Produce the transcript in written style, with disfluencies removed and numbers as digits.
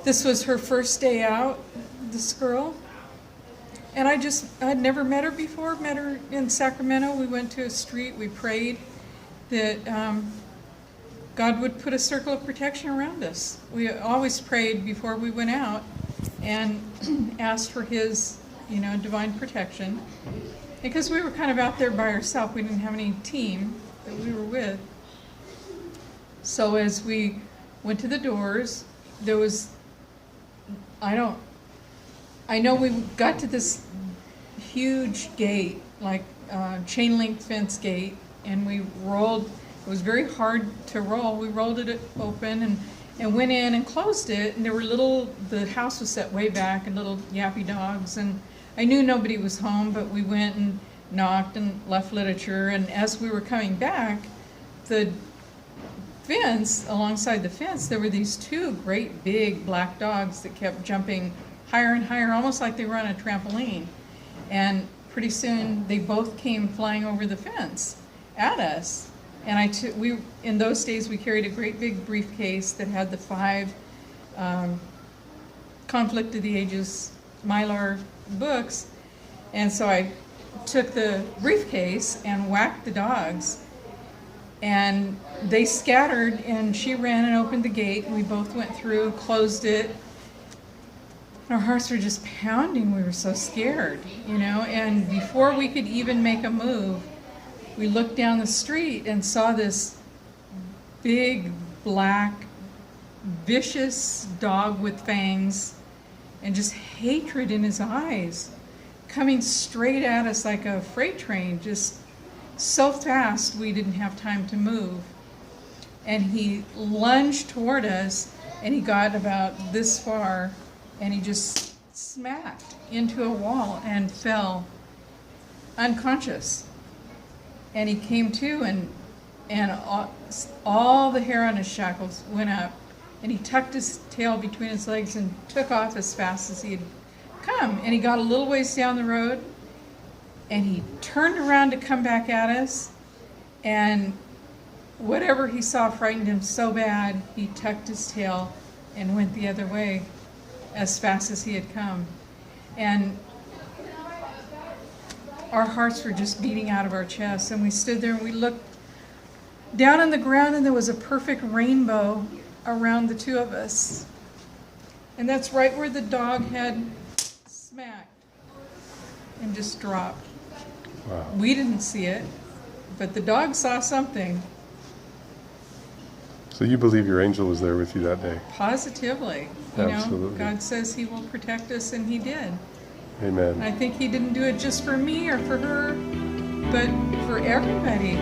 This was her first day out, this girl. And I'd never met her before, met her in Sacramento. We went to a street, we prayed that God would put a circle of protection around us. We always prayed before we went out and asked for his, divine protection. Because we were kind of out there by ourselves, we didn't have any team that we were with. So as we went to the doors, there was, I know we got to this huge gate, like chain link fence gate, and we rolled. It was very hard to roll. We rolled it open and went in and closed it, and there were the house was set way back, and little yappy dogs, and I knew nobody was home, but we went and knocked and left literature, and as we were coming back, the fence, alongside the fence, there were these two great big black dogs that kept jumping higher and higher, almost like they were on a trampoline. And pretty soon they both came flying over the fence at us. And in those days we carried a great big briefcase that had the 5 Conflict of the Ages Mylar books. And so I took the briefcase and whacked the dogs. And they scattered, and she ran and opened the gate. We both went through, closed it. Our hearts were just pounding. We were so scared, And before we could even make a move, we looked down the street and saw this big, black, vicious dog with fangs and just hatred in his eyes, coming straight at us like a freight train, just so fast we didn't have time to move. And he lunged toward us, and he got about this far, and he just smacked into a wall and fell unconscious. And he came to, and all the hair on his shackles went up, and he tucked his tail between his legs and took off as fast as he had come. And he got a little ways down the road, and he turned around to come back at us, and whatever he saw frightened him so bad, he tucked his tail and went the other way as fast as he had come. And our hearts were just beating out of our chests, and we stood there and we looked down on the ground, and there was a perfect rainbow around the two of us. And that's right where the dog had smacked and just dropped. Wow. We didn't see it, but the dog saw something. So you believe your angel was there with you that day? Positively. Absolutely. God says he will protect us, and he did. Amen. And I think he didn't do it just for me or for her, but for everybody,